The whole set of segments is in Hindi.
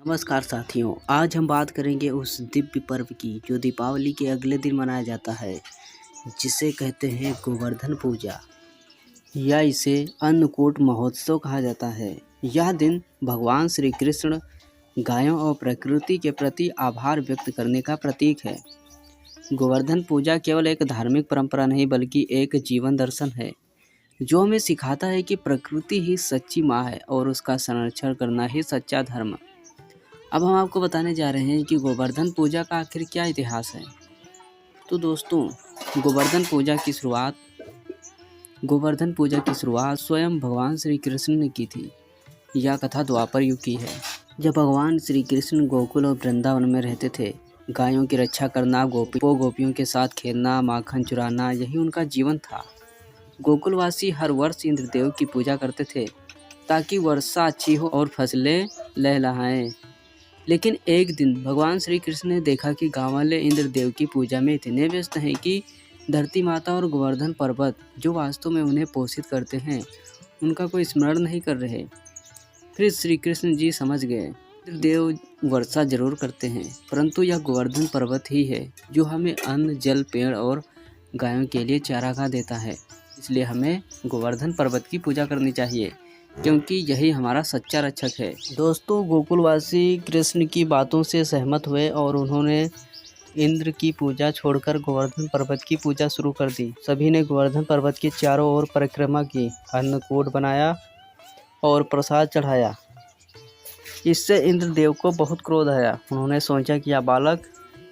नमस्कार साथियों, आज हम बात करेंगे उस दिव्य पर्व की जो दीपावली के अगले दिन मनाया जाता है, जिसे कहते हैं गोवर्धन पूजा या इसे अन्नकूट महोत्सव कहा जाता है। यह दिन भगवान श्री कृष्ण गायों और प्रकृति के प्रति आभार व्यक्त करने का प्रतीक है। गोवर्धन पूजा केवल एक धार्मिक परंपरा नहीं बल्कि एक जीवन दर्शन है, जो हमें सिखाता है कि प्रकृति ही सच्ची माँ है और उसका संरक्षण करना ही सच्चा धर्म। अब हम आपको बताने जा रहे हैं कि गोवर्धन पूजा का आखिर क्या इतिहास है। तो दोस्तों, गोवर्धन पूजा की शुरुआत स्वयं भगवान श्री कृष्ण ने की थी। यह कथा द्वापर युग की है, जब भगवान श्री कृष्ण गोकुल और वृंदावन में रहते थे। गायों की रक्षा करना, गोपियों के साथ खेलना, माखन चुराना, यही उनका जीवन था। गोकुलवासी हर वर्ष इंद्रदेव की पूजा करते थे ताकि वर्षा अच्छी हो और फसलें लहलहाएं। लेकिन एक दिन भगवान श्री कृष्ण ने देखा कि गाँव वाले इंद्रदेव की पूजा में इतने व्यस्त हैं कि धरती माता और गोवर्धन पर्वत, जो वास्तव में उन्हें पोषित करते हैं, उनका कोई स्मरण नहीं कर रहे। फिर श्री कृष्ण जी समझ गए, इंद्रदेव वर्षा जरूर करते हैं, परंतु यह गोवर्धन पर्वत ही है जो हमें अन्न, जल, पेड़ और गायों के लिए चारागाह देता है। इसलिए हमें गोवर्धन पर्वत की पूजा करनी चाहिए, क्योंकि यही हमारा सच्चा रक्षक है। दोस्तों, गोकुलवासी कृष्ण की बातों से सहमत हुए और उन्होंने इंद्र की पूजा छोड़कर गोवर्धन पर्वत की पूजा शुरू कर दी। सभी ने गोवर्धन पर्वत के चारों ओर परिक्रमा की, अन्नकूट बनाया और प्रसाद चढ़ाया। इससे इंद्रदेव को बहुत क्रोध आया। उन्होंने सोचा कि यह बालक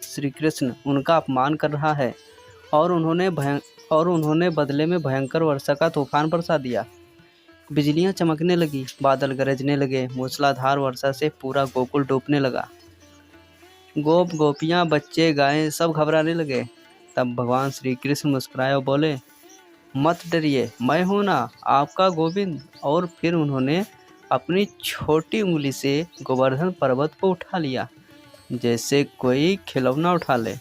श्री कृष्ण उनका अपमान कर रहा है और उन्होंने बदले में भयंकर वर्षा का तूफान बरसा दिया। बिजलियां चमकने लगी, बादल गरजने लगे, मूसलाधार वर्षा से पूरा गोकुल डूबने लगा। गोपियां, बच्चे, गायें सब घबराने लगे। तब भगवान श्री कृष्ण मुस्कुराए और बोले, मत डरिए, मैं हूं ना, आपका गोविंद। और फिर उन्होंने अपनी छोटी उंगली से गोवर्धन पर्वत को उठा लिया, जैसे कोई खिलौना उठा ले।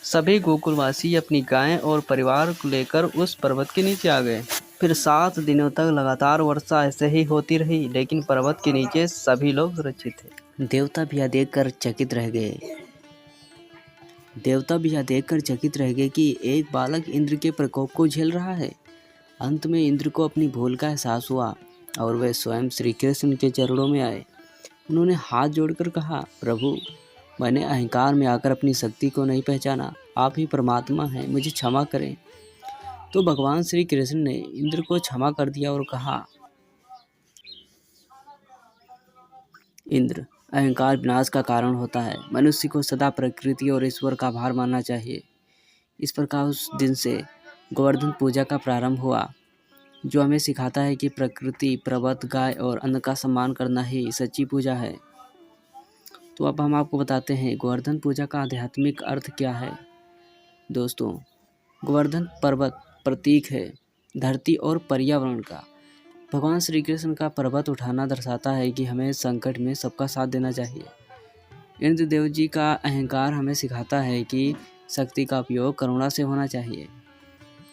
सभी गोकुलवासी अपनी गायें और परिवार को लेकर उस पर्वत के नीचे आ गए। फिर 7 दिनों तक लगातार वर्षा ऐसे ही होती रही, लेकिन पर्वत के नीचे सभी लोग सुरक्षित थे। देवता भी यह देखकर चकित रह गए कि एक बालक इंद्र के प्रकोप को झेल रहा है। अंत में इंद्र को अपनी भूल का एहसास हुआ और वे स्वयं श्री कृष्ण के चरणों में आए। उन्होंने हाथ जोड़कर कहा, प्रभु, मैंने अहंकार में आकर अपनी शक्ति को नहीं पहचाना। आप ही परमात्मा हैं, मुझे क्षमा करें। तो भगवान श्री कृष्ण ने इंद्र को क्षमा कर दिया और कहा, इंद्र, अहंकार विनाश का कारण होता है। मनुष्य को सदा प्रकृति और ईश्वर का आभार मानना चाहिए। इस प्रकार उस दिन से गोवर्धन पूजा का प्रारंभ हुआ, जो हमें सिखाता है कि प्रकृति, पर्वत, गाय और अन्न का सम्मान करना ही सच्ची पूजा है। तो अब हम आपको बताते हैं गोवर्धन पूजा का आध्यात्मिक अर्थ क्या है। दोस्तों, गोवर्धन पर्वत प्रतीक है धरती और पर्यावरण का। भगवान श्री कृष्ण का पर्वत उठाना दर्शाता है कि हमें संकट में सबका साथ देना चाहिए। इंद्रदेव जी का अहंकार हमें सिखाता है कि शक्ति का उपयोग करुणा से होना चाहिए।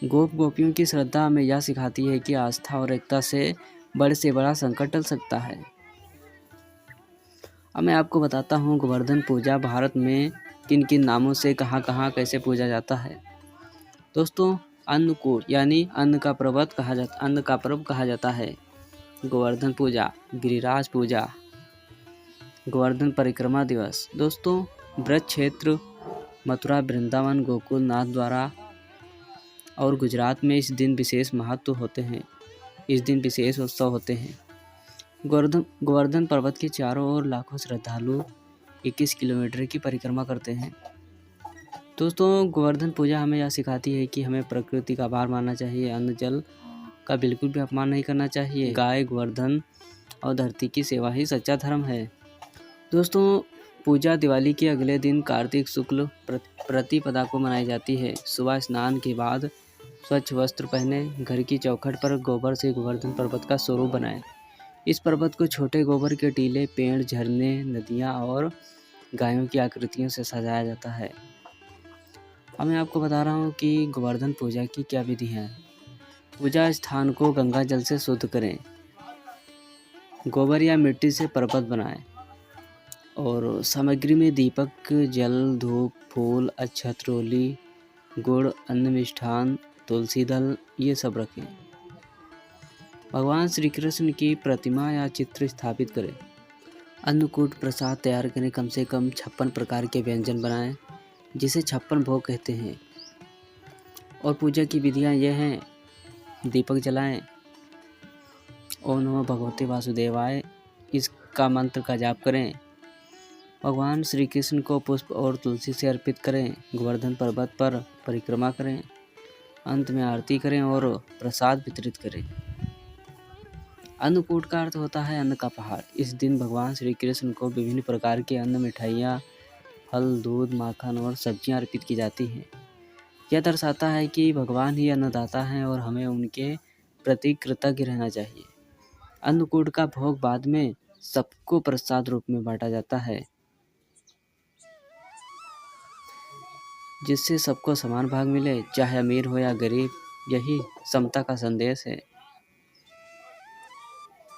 गोपियों की श्रद्धा हमें यह सिखाती है कि आस्था और एकता से बड़ा संकट टल सकता है। अब मैं आपको बताता हूँ गोवर्धन पूजा भारत में किन किन नामों से कहाँ कैसे पूजा जाता है। दोस्तों, अन्नकूट यानी अन्न का पर्व कहा जाता है। गोवर्धन पूजा, गिरिराज पूजा, गोवर्धन परिक्रमा दिवस। दोस्तों, ब्रज क्षेत्र, मथुरा, वृंदावन, गोकुल, नाथ द्वारा और गुजरात में इस दिन विशेष महत्व होते हैं। इस दिन विशेष उत्सव होते हैं। गोवर्धन पर्वत के चारों ओर लाखों श्रद्धालु 21 किलोमीटर की परिक्रमा करते हैं। दोस्तों, गोवर्धन पूजा हमें यह सिखाती है कि हमें प्रकृति का आभार मानना चाहिए, अन्न जल का बिल्कुल भी अपमान नहीं करना चाहिए। गाय, गोवर्धन और धरती की सेवा ही सच्चा धर्म है। दोस्तों, पूजा दिवाली के अगले दिन कार्तिक शुक्ल प्रतिपदा को मनाई जाती है। सुबह स्नान के बाद स्वच्छ वस्त्र पहने घर की चौखट पर गोबर से गोवर्धन पर्वत का स्वरूप बनाएं। इस पर्वत को छोटे गोबर के टीले, पेड़, झरने, नदियाँ और गायों की आकृतियों से सजाया जाता है। अब मैं आपको बता रहा हूँ कि गोवर्धन पूजा की क्या विधि है। पूजा स्थान को गंगा जल से शुद्ध करें। गोबर या मिट्टी से पर्वत बनाएं। और सामग्री में दीपक, जल, धूप, फूल, अक्षत, रोली, गुड़, अन्न, मिष्ठान, तुलसी दल ये सब रखें। भगवान श्री कृष्ण की प्रतिमा या चित्र स्थापित करें। अन्नकूट प्रसाद तैयार करें। कम से कम 56 प्रकार के व्यंजन बनाएं, जिसे 56 भोग कहते हैं। और पूजा की विधियां यह हैं: दीपक जलाएं, ओम नमो भगवते वासुदेवाय इसका मंत्र का जाप करें। भगवान श्री कृष्ण को पुष्प और तुलसी से अर्पित करें। गोवर्धन पर्वत पर परिक्रमा करें। अंत में आरती करें और प्रसाद वितरित करें। अन्नकूट का अर्थ होता है अन्न का पहाड़। इस दिन भगवान श्री कृष्ण को विभिन्न प्रकार के अन्न, मिठाइयाँ, फल, दूध, माखन और सब्जियां अर्पित की जाती हैं। यह दर्शाता है कि भगवान ही अन्नदाता हैं और हमें उनके प्रति कृतज्ञ रहना चाहिए। अन्नकूट का भोग बाद में सबको प्रसाद रूप में बांटा जाता है, जिससे सबको समान भाग मिले, चाहे अमीर हो या गरीब। यही समता का संदेश है।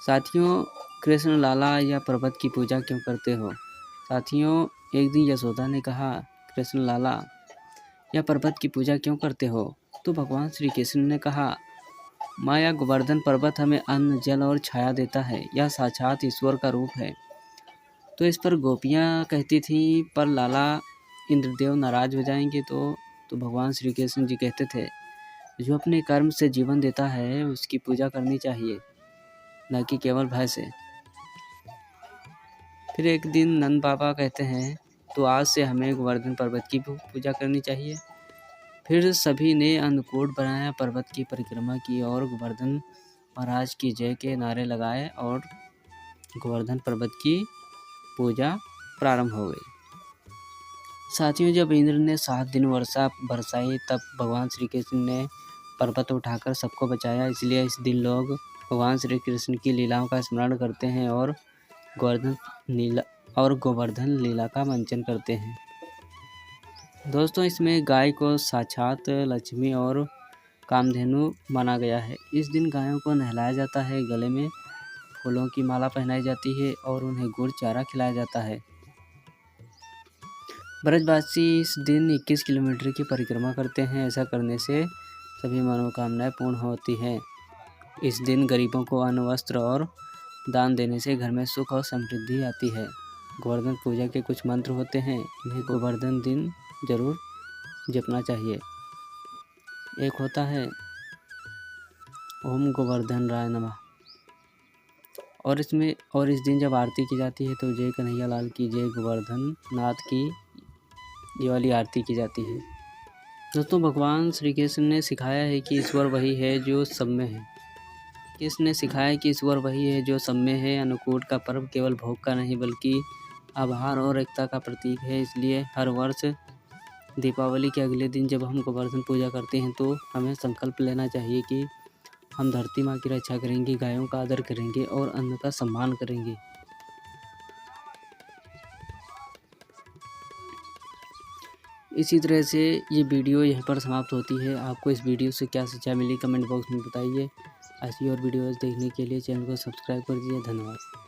साथियों, कृष्ण लाला या पर्वत की पूजा क्यों करते हो? साथियों, एक दिन यशोदा ने कहा, कृष्ण लाला या पर्वत की पूजा क्यों करते हो? तो भगवान श्री कृष्ण ने कहा, माँ, यह गोवर्धन पर्वत हमें अन्न, जल और छाया देता है। यह साक्षात ईश्वर का रूप है। तो इस पर गोपियाँ कहती थीं, पर लाला इंद्रदेव नाराज हो जाएंगे तो भगवान श्री कृष्ण जी कहते थे, जो अपने कर्म से जीवन देता है उसकी पूजा करनी चाहिए, न कि केवल भय से। फिर एक दिन नंद बाबा कहते हैं, तो आज से हमें गोवर्धन पर्वत की पूजा करनी चाहिए। फिर सभी ने अन्नकूट बनाया, पर्वत की परिक्रमा की और गोवर्धन महाराज की जय के नारे लगाए और गोवर्धन पर्वत की पूजा प्रारंभ हो गई। साथियों, जब इंद्र ने 7 दिन वर्षा बरसाई, तब भगवान श्री कृष्ण ने पर्वत उठाकर सबको बचाया। इसलिए इस दिन लोग भगवान श्री कृष्ण की लीलाओं का स्मरण करते हैं और गोवर्धन लीला का मंचन करते हैं। दोस्तों, इसमें गाय को साक्षात लक्ष्मी और कामधेनु माना गया है। इस दिन गायों को नहलाया जाता है, गले में फूलों की माला पहनाई जाती है और उन्हें गुड़ चारा खिलाया जाता है। ब्रजवासी इस दिन 21 किलोमीटर की परिक्रमा करते हैं। ऐसा करने से सभी मनोकामनाएं पूर्ण होती हैं। इस दिन गरीबों को अन्न, वस्त्र और दान देने से घर में सुख और समृद्धि आती है। गोवर्धन पूजा के कुछ मंत्र होते हैं, इन्हें गोवर्धन दिन जरूर जपना चाहिए। एक होता है ओम गोवर्धन राय नमः। और इस दिन जब आरती की जाती है तो जय कन्हैया लाल की जय, गोवर्धन नाथ की ये वाली आरती की जाती है। दोस्तों, भगवान श्री कृष्ण ने सिखाया है कि ईश्वर वही है जो सब में है। कृष्ण ने सिखाया कि ईश्वर वही है जो सब में है। अन्नकूट का पर्व केवल भोग का नहीं बल्कि आभार और एकता का प्रतीक है। इसलिए हर वर्ष दीपावली के अगले दिन जब हम गोवर्धन पूजा करते हैं तो हमें संकल्प लेना चाहिए कि हम धरती माँ की रक्षा करेंगे, गायों का आदर करेंगे और अन्न का सम्मान करेंगे। इसी तरह से ये वीडियो यहीं पर समाप्त होती है। आपको इस वीडियो से क्या शिक्षा मिली, कमेंट बॉक्स में बताइए। ऐसी और वीडियोज़ देखने के लिए चैनल को सब्सक्राइब कर दीजिए। धन्यवाद।